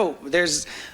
Oh,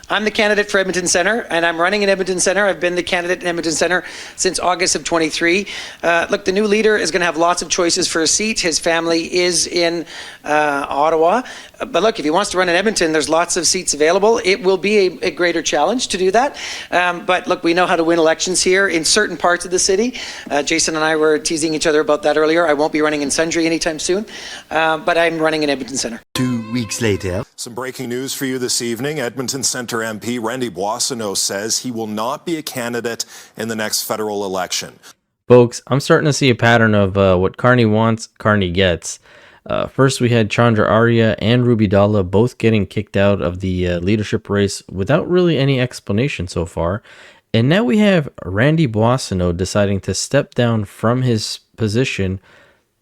I'm the candidate for Edmonton Centre, and I'm running in Edmonton Centre. I've been the candidate in Edmonton Centre since August of 23. Look, the new leader is going to have lots of choices for a seat. His family is in Ottawa. But look, if he wants to run in Edmonton, there's lots of seats available. It will be a greater challenge to do that. But look, we know how to win elections here in certain parts of the city. Jason and I were teasing each other about that earlier. I won't be running in Sundre anytime soon, but I'm running in Edmonton Centre. 2 weeks later. Some breaking news for you this evening. Edmonton Centre MP Randy Boissonnault says he will not be a candidate in the next federal election. Folks, I'm starting to see a pattern of what Carney wants, Carney gets. First, we had Chandra Arya and Ruby Dalla both getting kicked out of the leadership race without really any explanation so far. And now we have Randy Boissonnault deciding to step down from his position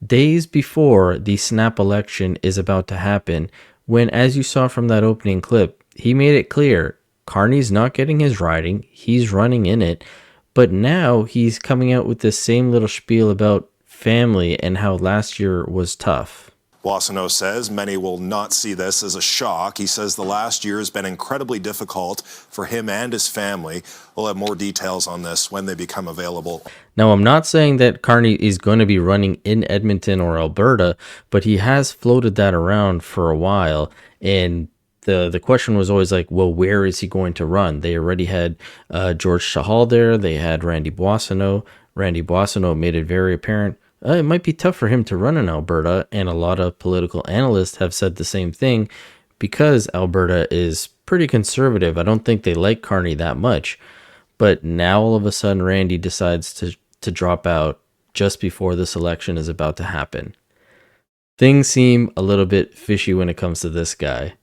days before the snap election is about to happen, when, as you saw from that opening clip, he made it clear Carney's not getting his riding, he's running in it, but now he's coming out with this same little spiel about family and how last year was tough. Boissonnault says many will not see this as a shock. He says the last year has been incredibly difficult for him and his family. We'll have more details on this when they become available. Now, I'm not saying that Carney is going to be running in Edmonton or Alberta, but he has floated that around for a while. And the question was always like, well, where is he going to run? They already had George Chahal there. They had Randy Boissonnault. Randy Boissonnault made it very apparent it might be tough for him to run in Alberta, and a lot of political analysts have said the same thing because Alberta is pretty conservative. I don't think they like Carney that much. But now all of a sudden Randy decides to drop out just before this election is about to happen. Things seem a little bit fishy when it comes to this guy.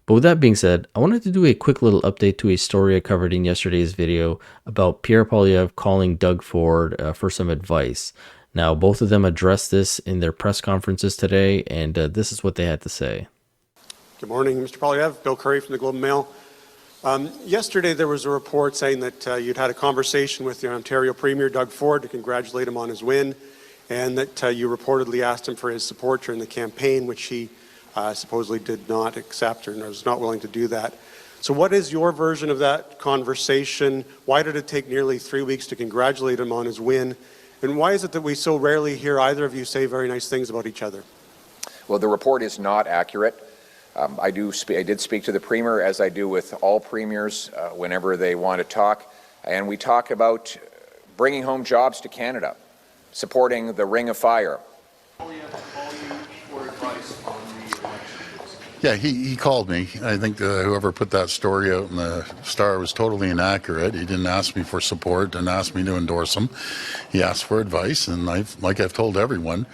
But with that being said, I wanted to do a quick little update to a story I covered in yesterday's video about Pierre Poilievre calling Doug Ford for some advice. Now, both of them addressed this in their press conferences today, and this is what they had to say. Good morning, Mr. Poilievre. Bill Curry from the Globe and Mail. Yesterday, there was a report saying that you'd had a conversation with the Ontario Premier, Doug Ford, to congratulate him on his win, and that you reportedly asked him for his support during the campaign, which he supposedly did not accept or was not willing to do that. So what is your version of that conversation? Why did it take nearly 3 weeks to congratulate him on his win? And why is it that we so rarely hear either of you say very nice things about each other? Well, the report is not accurate. I did speak to the Premier, as I do with all premiers whenever they want to talk. And we talk about bringing home jobs to Canada, supporting the Ring of Fire. Yeah, he called me. I think whoever put that story out in the Star was totally inaccurate. He didn't ask me for support, didn't ask me to endorse him. He asked for advice, and like I've told everyone,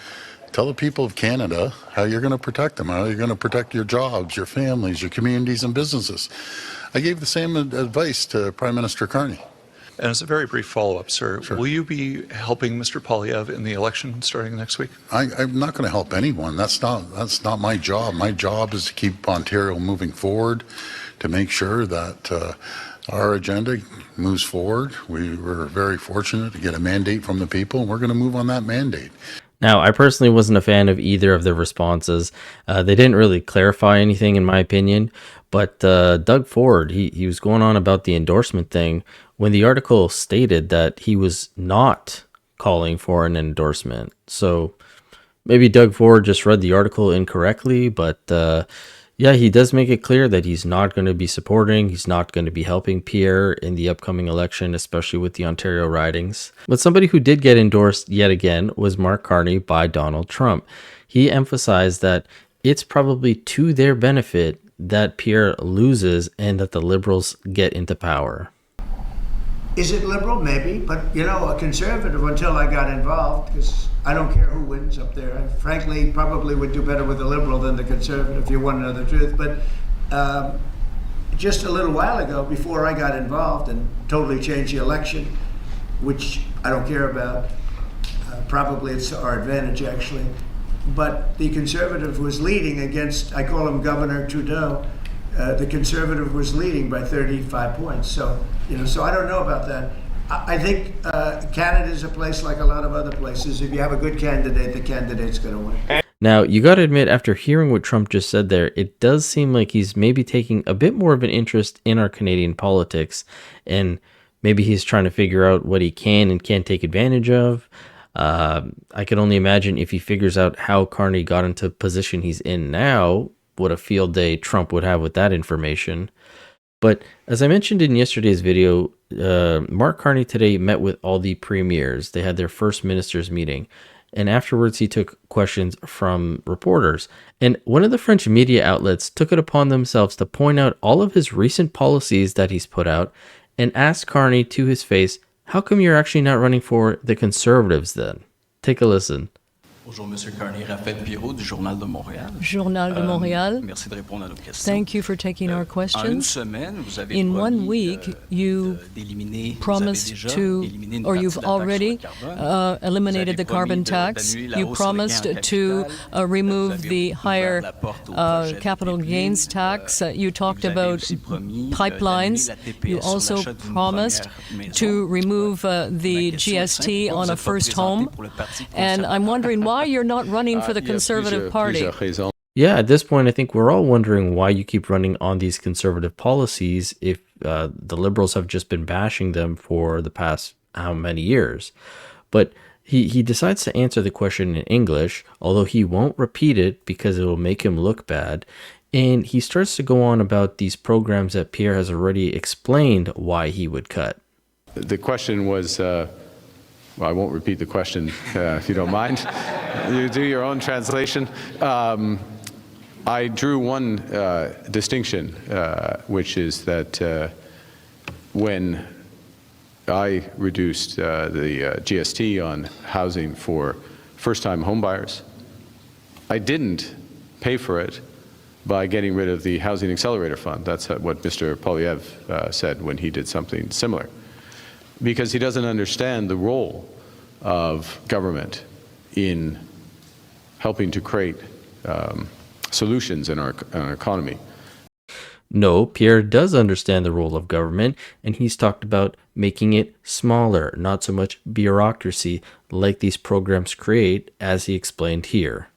tell the people of Canada how you're going to protect them, how you're going to protect your jobs, your families, your communities and businesses. I gave the same advice to Prime Minister Carney. And as a very brief follow-up, sir, Sure. Will you be helping Mr. Poilievre in the election starting next week? I'm not going to help anyone. That's not my job. My job is to keep Ontario moving forward, to make sure that our agenda moves forward. We were very fortunate to get a mandate from the people, and we're going to move on that mandate. Now, I personally wasn't a fan of either of their responses. They didn't really clarify anything, in my opinion. But Doug Ford, he was going on about the endorsement thing when the article stated that he was not calling for an endorsement. So maybe Doug Ford just read the article incorrectly, but yeah, he does make it clear that he's not going to be supporting, he's not going to be helping Pierre in the upcoming election, especially with the Ontario ridings. But somebody who did get endorsed yet again was Mark Carney by Donald Trump. He emphasized that it's probably to their benefit that Pierre loses and that the Liberals get into power. Is it Liberal? Maybe, but a Conservative until I got involved, because I don't care who wins up there. I frankly probably would do better with the Liberal than the Conservative, if you want to know the truth. But just a little while ago, before I got involved and totally changed the election, which I don't care about, probably it's to our advantage actually, but the Conservative was leading against, I call him Governor Trudeau, the Conservative was leading by 35 points. So I don't know about that. I think Canada is a place like a lot of other places. If you have a good candidate, the candidate's going to win. Now, you got to admit, after hearing what Trump just said there, it does seem like he's maybe taking a bit more of an interest in our Canadian politics, and maybe he's trying to figure out what he can and can't take advantage of. I can only imagine if he figures out how Carney got into the position he's in now, what a field day Trump would have with that information. But as I mentioned in yesterday's video, Mark Carney today met with all the premiers. They had their first ministers meeting. And afterwards, he took questions from reporters. And one of the French media outlets took it upon themselves to point out all of his recent policies that he's put out and asked Carney to his face, how come you're actually not running for the Conservatives then? Take a listen. Bonjour, Monsieur Carney. Raphaël Pirot du Journal de Montréal. Journal de Montréal. Merci de répondre à nos questions. Thank you for taking our questions. In 1 week, you promised to, or you've already eliminated the carbon tax. You promised to remove the higher capital gains tax. You talked about pipelines. You also promised to remove the GST on a first home. And I'm wondering why you're not running for the Conservative Party. Yeah, at this point, I think we're all wondering why you keep running on these conservative policies if the Liberals have just been bashing them for the past how many years. But he decides to answer the question in English, although he won't repeat it because it will make him look bad. And he starts to go on about these programs that Pierre has already explained why he would cut. The question was... well, I won't repeat the question, if you don't mind. You do your own translation. I drew one distinction, which is that when I reduced the GST on housing for first-time homebuyers, I didn't pay for it by getting rid of the Housing Accelerator Fund. That's what Mr. Poilievre said when he did something similar. Because he doesn't understand the role of government in helping to create solutions in our economy. No, Pierre does understand the role of government, and he's talked about making it smaller, not so much bureaucracy like these programs create, as he explained here.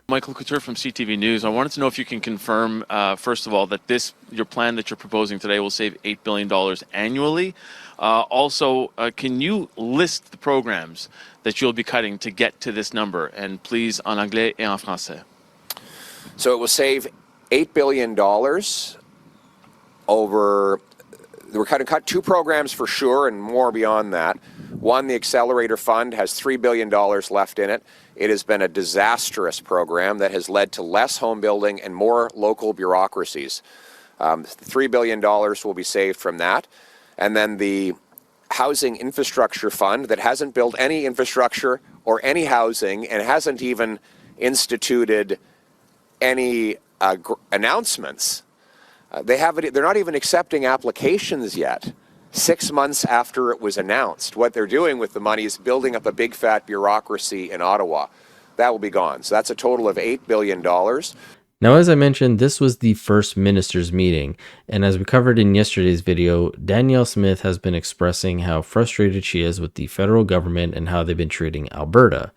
Michael Couture from CTV News. I wanted to know if you can confirm, first of all, that your plan that you're proposing today will save $8 billion annually. Also, can you list the programs that you'll be cutting to get to this number? And please, en anglais et en français. So it will save $8 billion over... We're going to cut 2 programs for sure and more beyond that. One, the Accelerator Fund, has $3 billion left in it. It has been a disastrous program that has led to less home building and more local bureaucracies. $3 billion will be saved from that. And then the Housing Infrastructure Fund that hasn't built any infrastructure or any housing and hasn't even instituted any announcements. They're not even accepting applications yet, 6 months after it was announced. What they're doing with the money is building up a big fat bureaucracy in Ottawa. That will be gone. So that's a total of $8 billion. Now, as I mentioned, this was the first ministers' meeting, and as we covered in yesterday's video, Danielle Smith has been expressing how frustrated she is with the federal government and how they've been treating Alberta.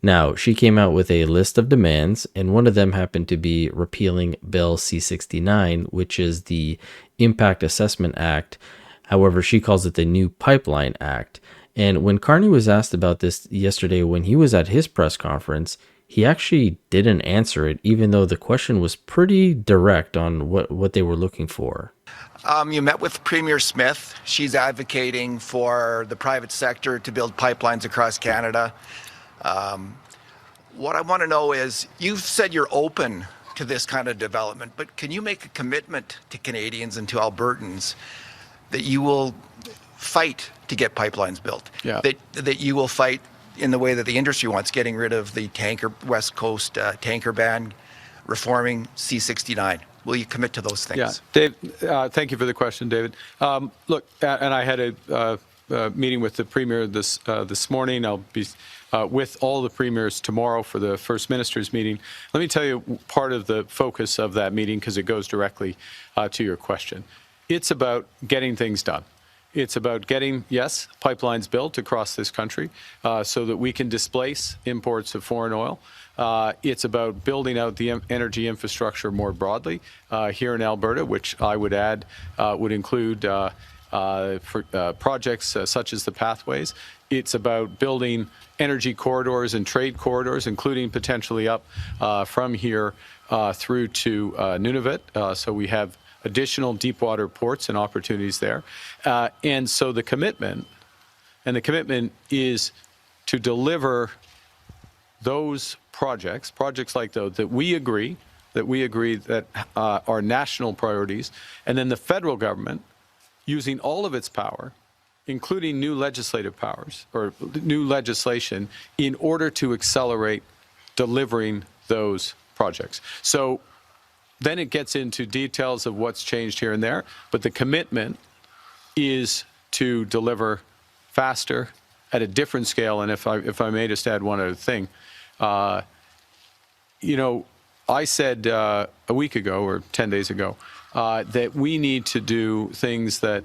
Now, she came out with a list of demands, and one of them happened to be repealing Bill C-69, which is the Impact Assessment Act. However, she calls it the New Pipeline Act. And when Carney was asked about this yesterday when he was at his press conference, he actually didn't answer it, even though the question was pretty direct on what they were looking for. You met with Premier Smith. She's advocating for the private sector to build pipelines across Canada. What I want to know is, you've said you're open to this kind of development, but can you make a commitment to Canadians and to Albertans that you will fight to get pipelines built? Yeah. That you will fight in the way that the industry wants, getting rid of the West Coast tanker ban, reforming C-69. Will you commit to those things? Yeah, Dave, thank you for the question, David. Look, and I had a meeting with the Premier this morning. I'll be with all the premiers tomorrow for the first ministers meeting. Let me tell you part of the focus of that meeting, because it goes directly to your question. It's about getting things done. It's about getting, yes, pipelines built across this country so that we can displace imports of foreign oil. It's about building out the energy infrastructure more broadly here in Alberta, which I would add would include projects such as the pathways. It's about building energy corridors and trade corridors, including potentially up from here through to Nunavut. So we have additional deep water ports and opportunities there. And so the commitment is to deliver those projects like those that we agree that are national priorities, and then the federal government using all of its power, including new legislative powers or new legislation, in order to accelerate delivering those projects. So then it gets into details of what's changed here and there, but the commitment is to deliver faster at a different scale. And if I may just add one other thing, I said a week ago or 10 days ago that we need to do things that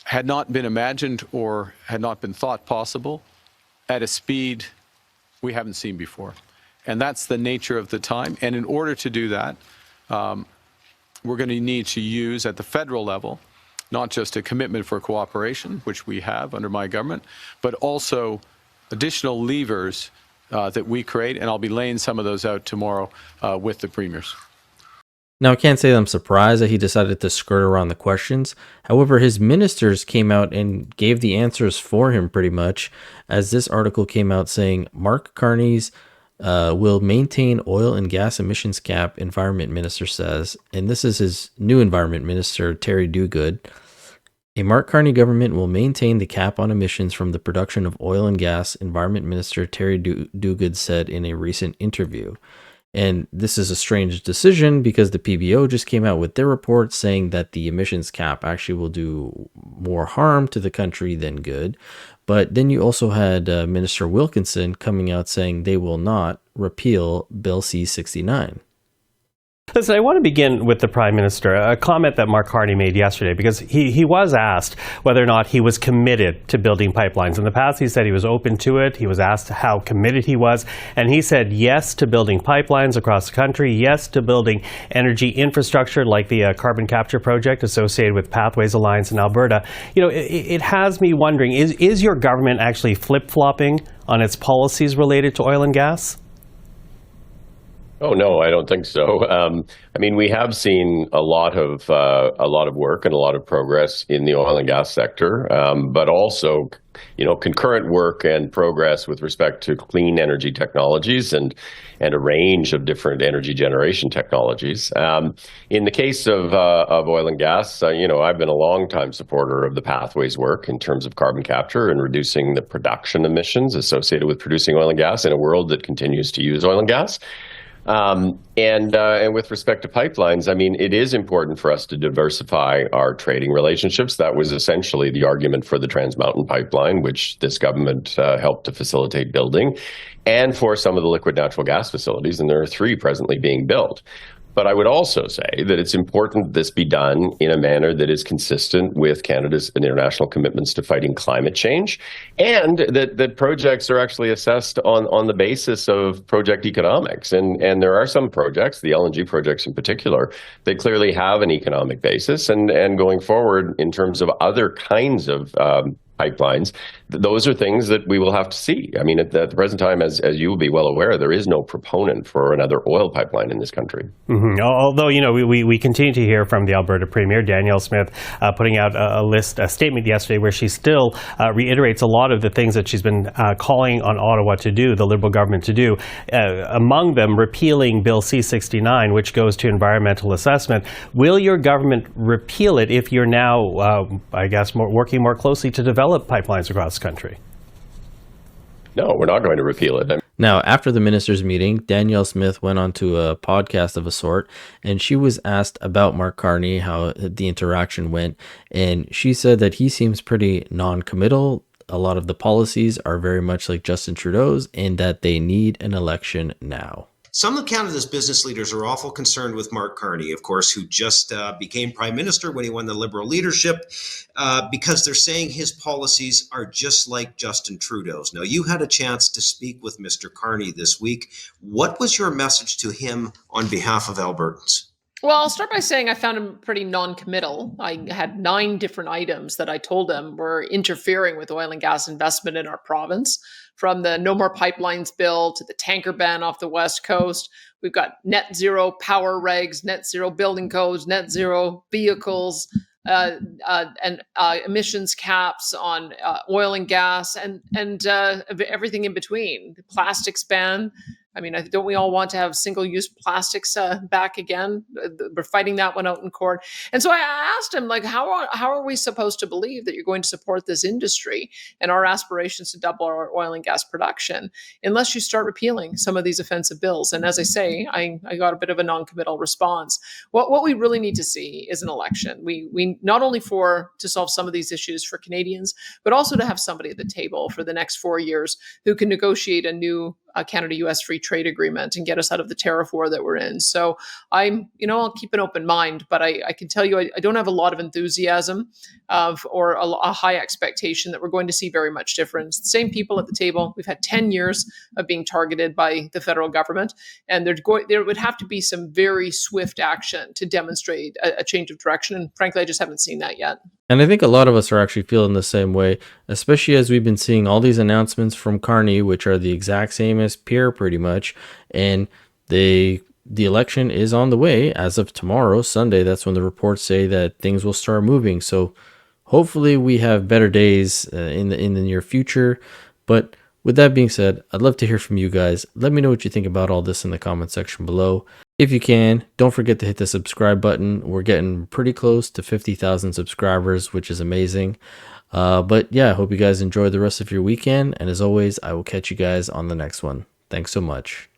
had not been imagined or had not been thought possible at a speed we haven't seen before. And that's the nature of the time. And in order to do that, we're going to need to use at the federal level, not just a commitment for cooperation, which we have under my government, but also additional levers that we create. And I'll be laying some of those out tomorrow with the premiers. Now, I can't say that I'm surprised that he decided to skirt around the questions. However, his ministers came out and gave the answers for him pretty much, as this article came out saying Mark Carney's will maintain oil and gas emissions cap, environment minister says, and this is his new environment minister, Terry Duguid. A Mark Carney government will maintain the cap on emissions from the production of oil and gas, environment minister Terry Duguid said in a recent interview. And this is a strange decision because the PBO just came out with their report saying that the emissions cap actually will do more harm to the country than good. But then you also had Minister Wilkinson coming out saying they will not repeal Bill C-69. Listen, I want to begin with the Prime Minister, a comment that Mark Carney made yesterday, because he was asked whether or not he was committed to building pipelines. In the past, he said he was open to it. He was asked how committed he was, and he said yes to building pipelines across the country, yes to building energy infrastructure like the carbon capture project associated with Pathways Alliance in Alberta. You know, it has me wondering, is your government actually flip-flopping on its policies related to oil and gas? Oh, no, I don't think so. I mean, we have seen a lot of work and a lot of progress in the oil and gas sector, but also, concurrent work and progress with respect to clean energy technologies and a range of different energy generation technologies. In the case of oil and gas, I've been a long-time supporter of the Pathways work in terms of carbon capture and reducing the production emissions associated with producing oil and gas in a world that continues to use oil and gas. And with respect to pipelines, I mean, it is important for us to diversify our trading relationships. That was essentially the argument for the Trans Mountain Pipeline, which this government helped to facilitate building, and for some of the liquid natural gas facilities, and there are 3 presently being built. But I would also say that it's important this be done in a manner that is consistent with Canada's international commitments to fighting climate change, and that projects are actually assessed on the basis of project economics. And there are some projects, the LNG projects in particular, that clearly have an economic basis. And going forward, in terms of other kinds of pipelines, those are things that we will have to see. I mean, at the present time, as you will be well aware, there is no proponent for another oil pipeline in this country. Mm-hmm. Although, we continue to hear from the Alberta Premier, Danielle Smith, putting out a statement yesterday where she still reiterates a lot of the things that she's been calling on Ottawa to do, the Liberal government to do, among them repealing Bill C-69, which goes to environmental assessment. Will your government repeal it if you're now, working more closely to develop pipelines across the country? No, we're not going to repeal it. Now, after the ministers' meeting, Danielle Smith went on to a podcast of a sort, and she was asked about Mark Carney, how the interaction went, and she said that he seems pretty non-committal. A lot of the policies are very much like Justin Trudeau's, and that they need an election now. Some of Canada's business leaders are awful concerned with Mark Carney, of course, who just became Prime Minister when he won the Liberal leadership, because they're saying his policies are just like Justin Trudeau's. Now, you had a chance to speak with Mr. Carney this week. What was your message to him on behalf of Albertans? Well, I'll start by saying I found him pretty non-committal. I had 9 different items that I told him were interfering with oil and gas investment in our province, from the No More Pipelines bill to the tanker ban off the West Coast. We've got net zero power regs, net zero building codes, net zero vehicles, and emissions caps on oil and gas, and everything in between. The plastics ban. I mean, don't we all want to have single-use plastics back again? We're fighting that one out in court. And so I asked him, like, how are we supposed to believe that you're going to support this industry and our aspirations to double our oil and gas production unless you start repealing some of these offensive bills? And as I say, I got a bit of a non-committal response. What we really need to see is an election. We not only to solve some of these issues for Canadians, but also to have somebody at the table for the next 4 years who can negotiate a new Canada-U.S. free trade agreement and get us out of the tariff war that we're in. So I'll keep an open mind, but I can tell you I don't have a lot of enthusiasm or a high expectation that we're going to see very much difference. The same people at the table. We've had 10 years of being targeted by the federal government, and there would have to be some very swift action to demonstrate a change of direction. And frankly, I just haven't seen that yet. And I think a lot of us are actually feeling the same way, especially as we've been seeing all these announcements from Carney, which are the exact same as Pierre pretty much. And the election is on the way as of tomorrow, Sunday. That's when the reports say that things will start moving. So hopefully we have better days in the near future. But with that being said, I'd love to hear from you guys. Let me know what you think about all this in the comment section below. If you can, don't forget to hit the subscribe button. We're getting pretty close to 50,000 subscribers, which is amazing. But yeah, I hope you guys enjoy the rest of your weekend. And as always, I will catch you guys on the next one. Thanks so much.